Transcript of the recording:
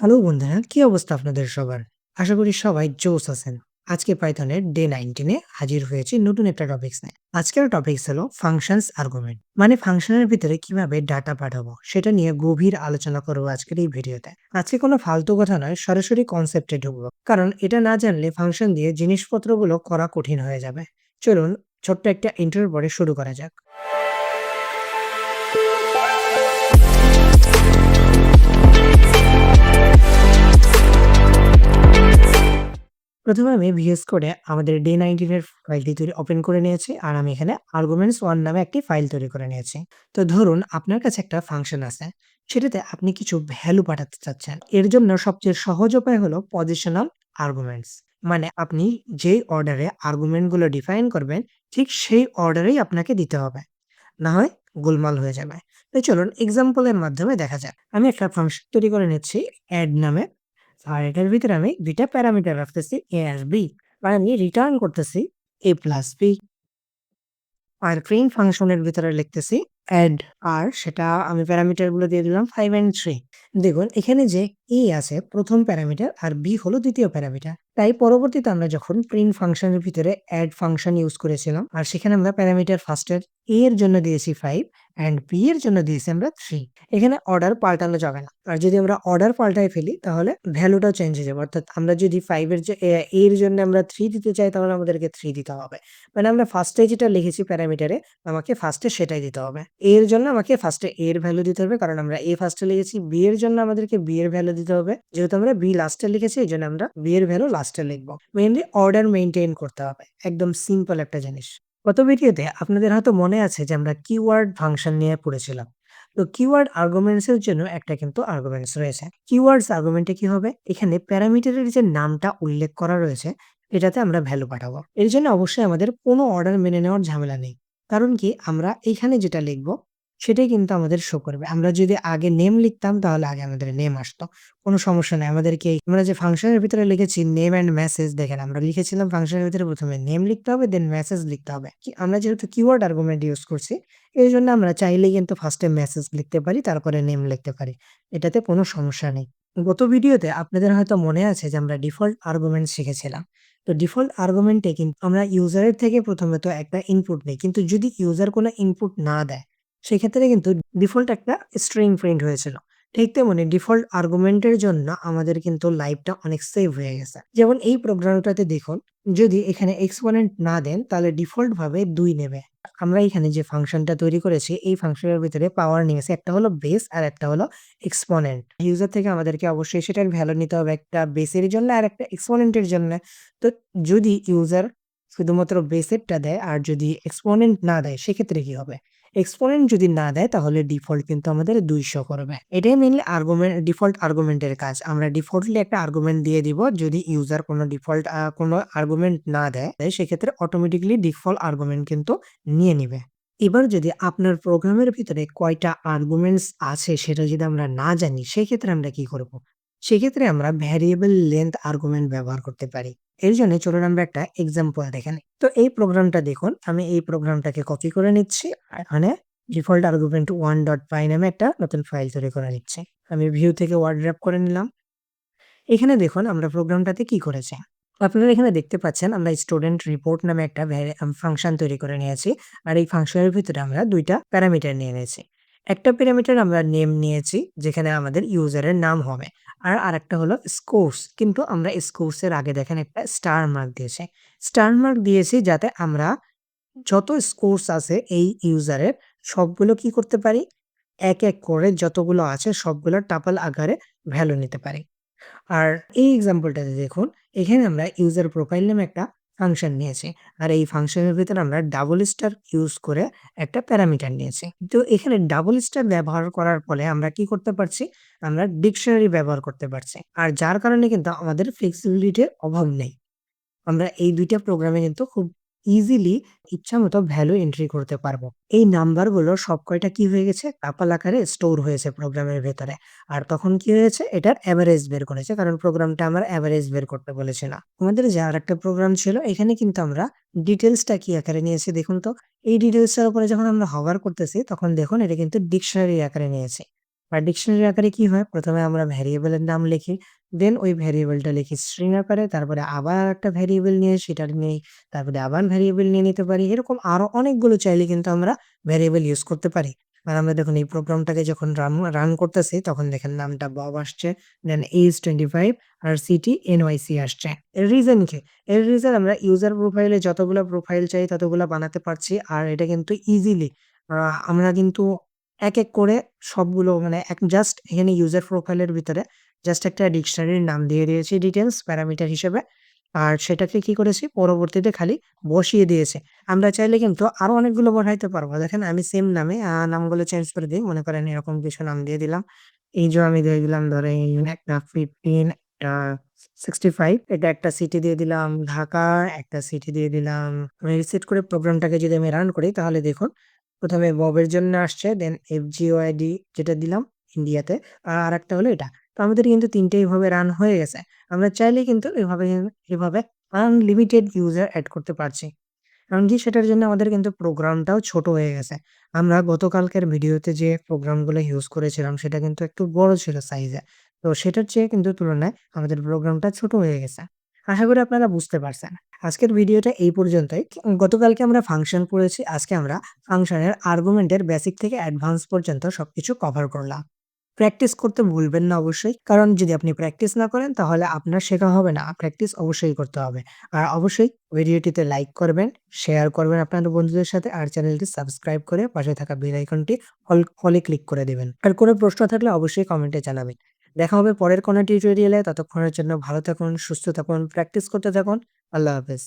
Hello বন্ধুরা, কি অবস্থা আপনাদের সবার? আশা করি সবাই জোস আছেন। আজকে পাইথনের ডে 19 এ হাজির হয়েছি নতুন একটা টপিকস নিয়ে। আজকের টপিকস হলো ফাংশনস আর্গুমেন্ট। মানে ফাংশনের ভিতরে কিভাবে ডাটা পাঠাবো সেটা নিয়ে গভীর আলোচনা করবো আজকের এই ভিডিওতে। আজকে কোনো ফালতু কথা নয়, সরাসরি কনসেপ্টে ঢুকবো। কারণ এটা না জানলে ফাংশন দিয়ে জিনিসপত্রগুলো করা কঠিন হয়ে যাবে। চলুন ছোট্ট একটা ইন্ট্রোর পরে শুরু করা যাক। প্রথমে আমি VS কোডে আমাদের ডে 19 এর ফাইলটি ওপেন করে নিয়েছি। আর আমি এখানে arguments1 নামে একটি ফাইল তৈরি করে নিয়েছি। তো ধরুন আপনার কাছে একটা ফাংশন আছে। সেটাতে আপনি কিছু ভ্যালু পাঠাতে চাচ্ছেন। এর জন্য সবচেয়ে সহজ উপায় হলো পজিশনাল আর্গুমেন্টস। মানে আপনি যেই অর্ডারে আর্গুমেন্ট গুলো ডিফাইন করবেন, ঠিক সেই অর্ডারেই আপনাকে দিতে হবে। না হয় গোলমাল হয়ে যাবে। তো চলুন এক্সাম্পল এর মাধ্যমে দেখা যাক। আমি একটা ফাংশন তৈরি করে নিচ্ছি add নামে। আর এটার ভিতরে আমি ২ টা প্যারামিটার রাখতেছি A আর B। আর আমি রিটার্ন করতেছি A প্লাস B। আর প্রিন্ট ফাংশনের ভিতরে লিখতেছি add, আর সেটা আমি প্যারামিটার গুলো দিয়ে দিলাম 5 and 3। দেখুন এখানে যে A আছে প্রথম প্যারামিটার আর B হলো দ্বিতীয় প্যারামিটার। তাই পরবর্তীতে আমরা যখন প্রিন্ট ফাংশনের ভিতরে add ফাংশন ইউজ করেছিলাম আর সেখানে আমরা প্যারামিটার ফার্স্টের A এর জন্য দিয়েছি 5 and B এর জন্য দিয়েছি আমরা 3। এখানে অর্ডার পাল্টানো যাবে না। আর যদি আমরা অর্ডার পাল্টায় ফেলি তাহলে ভ্যালুটাও চেঞ্জ হয়ে যাবে। অর্থাৎ আমরা যদি 5 এর যে A এর জন্য আমরা 3 দিতে চাই তাহলে আমাদেরকে 3 দিতে হবে। মানে আমরা ফার্স্টে যেটা লিখেছি প্যারামিটারে আমাকে ফার্স্টে সেটাই দিতে হবে। A এর জন্য আমাকে ফার্স্টে A এর ভ্যালু দিতে হবে কারণ আমরা A ফার্স্টে লিখেছি। B এর জন্য আমাদেরকে B এর ভ্যালু দিতে হবে। যেহেতু আমরা B লাস্টে লিখেছি এজন্য আমরা B এর ভ্যালু লাস্টে লিখব। মেইনলি অর্ডার মেইনটেইন করতে হবে। একদম সিম্পল একটা জিনিস। গত ভিডিওতে আপনাদের হয়তো মনে আছে যে আমরা কিওয়ার্ড ফাংশন নিয়ে পড়েছিলাম। তো কিওয়ার্ড আর্গুমেন্টস এর জন্য একটা কিন্তু আর্গুমেন্টস রয়েছে। কিওয়ার্ডস আর্গুমেন্টে কি হবে? এখানে প্যারামিটারের যে নামটা উল্লেখ করা রয়েছে এটাতে আমরা ভ্যালু পাঠাবো। এর জন্য অবশ্যই আমাদের কোনো অর্ডার মেনে নেওয়ার ঝামেলা নেই। কারণ কি আমরা এইখানে যেটা লিখব সেটাই কিন্তু আমাদের শো করবে। আমরা যদি আগে নেম লিখতাম তাহলে আগে আমাদের নেম আসতো। কোনো সমস্যা নাই। আমাদেরকে আমরা যে ফাংশনের ভিতরে লিখেছি নেম অ্যান্ড মেসেজ, দেখেন আমরা লিখেছিলাম ফাংশনের ভিতরে প্রথমে নেম লিখতে হবে দেন মেসেজ লিখতে হবে। আমরা যেহেতু কিওয়ার্ড আর্গুমেন্ট ইউজ করছি এজন্য আমরা চাইলেই কিন্তু ফার্স্টে মেসেজ লিখতে পারি তারপরে নেম লিখতে পারি। এটাতে কোনো সমস্যা নেই। গত ভিডিওতে আপনাদের হয়তো মনে আছে যে আমরা ডিফল্ট আর্গুমেন্ট শিখেছিলাম। তো ডিফল্ট আর্গুমেন্টে কিন্তু আমরা ইউজারের থেকে প্রথমত একটা ইনপুট নেই। কিন্তু যদি ইউজার কোনো ইনপুট না দেয়, সেক্ষেত্রে কিন্তু ডিফল্ট একটা স্ট্রিং প্রিন্ট হয়েছিল। ঠিক তেমনি ডিফল্ট আর্গুমেন্টের জন্য আমাদের কিন্তু লাইফটা অনেক সেভ হয়ে গেছে। যেমন এই প্রোগ্রামটাতে দেখুন, যদি এখানে এক্সপোনেন্ট না দেন তাহলে ডিফল্ট ভাবে ২ নেবে। আমরা এখানে যে ফাংশনটা তৈরি করেছি এই ফাংশনের ভিতরে পাওয়ার নিয়েছে। একটা হলো বেস আর একটা হলো এক্সপোনেন্ট। ইউজার থেকে আমাদেরকে অবশ্যই সেটার ভ্যালু নিতে হবে, একটা বেসের জন্য আর একটা এক্সপোনেন্টের জন্য। তো যদি ইউজার শুধুমাত্র বেসেরটা দেয় আর যদি এক্সপোনেন্ট না দেয় সেক্ষেত্রে কি হবে? এক্সপোনেন্ট যদি না দেয় তাহলে ডিফল্ট কিন্তু আমাদের ২ শো করবে। এটাই মেইনলি ডিফল্ট আর্গুমেন্টের কাজ। আমরা ডিফল্টলি একটা আর্গুমেন্ট দিয়ে দিব। যদি ইউজার কোনো আর্গুমেন্ট না দেয় সেক্ষেত্রে অটোমেটিক্যালি ডিফল্ট আর্গুমেন্ট কিন্তু নিয়ে নিবে। এবার যদি আপনার প্রোগ্রামের ভিতরে কয়টা আর্গুমেন্টস আছে সেটা যদি আমরা না জানি সেক্ষেত্রে আমরা কি করব? সেক্ষেত্রে আমরা ভ্যারিয়েবল লেংথ আর্গুমেন্ট ব্যবহার করতে পারি। এর জন্য চলুন আমরা একটা এক্সাম্পল দেখে নিই। তো এই প্রোগ্রামটা দেখুন, আমি এই প্রোগ্রামটাকে কপি করে নিচ্ছি। এখানে ডিফল্ট আর্গুমেন্ট 1.py নামে একটা নতুন ফাইল তৈরি করে নিচ্ছি। আমি ভিউ থেকে ওয়ার্ড র‍্যাপ করে নিলাম। এখানে দেখুন আমরা প্রোগ্রামটাতে কি করেছি। আপনারা এখানে দেখতে পাচ্ছেন আমরা স্টুডেন্ট রিপোর্ট নামে একটা ফাংশন তৈরি করে নিয়েছি। আর এই ফাংশনের ভিতরে আমরা ২ টা প্যারামিটার নিয়ে নিয়েছি। একটা প্যারামিটার আমরা নেম নিয়েছি যেখানে আমাদের ইউজারের নাম হবে। আর আরেকটা হলো স্কোরস, কিন্তু আমরা স্কোরস এর আগে দেখেন একটা স্টার মার্ক দিয়েছি। স্টার মার্ক দিয়েছি যাতে আমরা যত স্কোরস আছে এই ইউজারের সবগুলো কি করতে পারি? এক করে যতগুলো আছে সবগুলো টাপল আকারে ভ্যালু নিতে পারি। আর এই এক্সাম্পলটাতে দেখুন, এখানে আমরা ইউজার প্রোফাইল নামে একটা ফাংশন নিয়েছি। আর এই ফাংশনের ভিতরে আমরা ডাবল স্টার ইউজ করে একটা প্যারামিটার নিয়েছি। তো এখানে ডাবল স্টার ব্যবহার করার ফলে আমরা কি করতে পারছি? আমরা ডিকশনারি ব্যবহার করতে পারছি। আর যার কারণে কিন্তু আমাদের ফ্লেক্সিবিলিটির অভাব নেই। আমরা এই ২ টা প্রোগ্রামে কিন্তু খুব ইজিলি ইচ্ছামত ভ্যালু এন্ট্রি করতে পারবো। এই নাম্বারগুলো সব কয়টা কি হয়ে গেছে? টাপল আকারে স্টোর হয়েছে প্রোগ্রামের ভেতরে। আর তখন কি হয়েছে? এটার এভারেজ বের করেছে। কারণ প্রোগ্রামটা আমার এভারেজ বের করতে বলেছে না। আমাদের যে আরেকটা প্রোগ্রাম ছিল এখানে কিন্তু আমরা ডিটেইলসটা কি আকারে নিয়েছি দেখুন তো। এই ডিটেইলসটার উপরে যখন আমরা হভার করতেছি তখন দেখুন এটা কিন্তু ডিকশনারি আকারে নিয়েছে। আর ডিকশনারি আকারে কি হয়? ১ম এ আমরা ভ্যারিয়েবলের নাম লিখি, দেন ওই ভ্যারিয়েবলটা লিখি স্ট্রিং আকারে, তারপরে আবার আরেকটা ভ্যারিয়েবল নিয়ে সেটা নেই, তারপরে আবার ভ্যারিয়েবল নিয়ে নিতে পারি। এরকম আরো অনেকগুলো চাইলে কিন্তু আমরা ভ্যারিয়েবল ইউজ করতে পারি। আর আমরা দেখুন এই প্রোগ্রামটাকে যখন রান করতেছি তখন দেখেন নামটা বব আসছে, দেন এইজ 25 আর সিটি এনওয়াইসি আসছে। এর রিজন কি? এর রিজন আমরা ইউজার প্রোফাইলে যতগুলা প্রোফাইল চাই ততগুলা বানাতে পারছি। আর এটা কিন্তু ইজিলি আ আমরা কিন্তু এক করে সবগুলো মানে জাস্ট এখানে ইউজার প্রোফাইলের ভিতরে জাস্ট একটা ডিকশনারির নাম দিয়ে দিয়েছি ডিটেইলস প্যারামিটার হিসেবে। আর সেটাকে কি করেছি পরবর্তীতে খালি বসিয়ে দিয়েছি। আমরা চাইলে কিন্তু আরো অনেকগুলো বসাইতে পারবো। দেখেন আমি সেম নামে নামগুলো চেঞ্জ করে দেই। মনে করেন এরকম কিছু নাম দিয়ে দিলাম। এই যে আমি দিয়ে দিলাম ধরেন একটা 15 একটা 65 এটা একটা সিটি দিয়ে দিলাম ঢাকা, একটা সিটি দিয়ে দিলাম। আমি রিসেট করে প্রোগ্রামটাকে যদি আমি রান করি তাহলে দেখুন ১ম এ ববের জন্য আসছে দেন FGOID যেটা দিলাম ইন্ডিয়াতে। আর আরেকটা হলো এটা। তো আমাদের কিন্তু ৩ টে এভাবে রান হয়ে গেছে। আমরা চাইলেই কিন্তু এভাবে আনলিমিটেড ইউজার এড করতে পারছি। এমনকি সেটার জন্য আমাদের কিন্তু প্রোগ্রামটাও ছোট হয়ে গেছে। আমরা গতকালকের ভিডিওতে যে প্রোগ্রামগুলো ইউজ করেছিলাম সেটা কিন্তু একটু বড় ছিল সাইজে। তো সেটার চেয়ে কিন্তু তুলনায় আমাদের প্রোগ্রামটা ছোট হয়ে গেছে। আশা করি আপনারা বুঝতে পারছেন। আজকের ভিডিওটা এই পর্যন্তই। গতকালকে আমরা ফাংশন পড়েছি। আজকে আমরা ফাংশনের আর্গুমেন্টের বেসিক থেকে অ্যাডভান্স পর্যন্ত সবকিছু কভার করলাম। প্র্যাকটিস করতে ভুলবেন না অবশ্যই। কারণ যদি আপনি প্র্যাকটিস না করেন তাহলে আপনার শেখা হবে না। প্র্যাকটিস অবশ্যই করতে হবে। আর অবশ্যই ভিডিওটিতে লাইক করবেন, শেয়ার করবেন আপনার বন্ধুদের সাথে আর চ্যানেলটি সাবস্ক্রাইব করে পাশে থাকা বেল আইকনটি অলে ক্লিক করে দিবেন। আর কোনো প্রশ্ন থাকলে অবশ্যই কমেন্টে জানাবেন। দেখা হবে পরের কোনো টিউটোরিয়ালে। ততক্ষণের জন্য ভালো থাকুন, সুস্থ থাকুন, প্র্যাকটিস করতে থাকুন। আল্লাহ হাফেজ।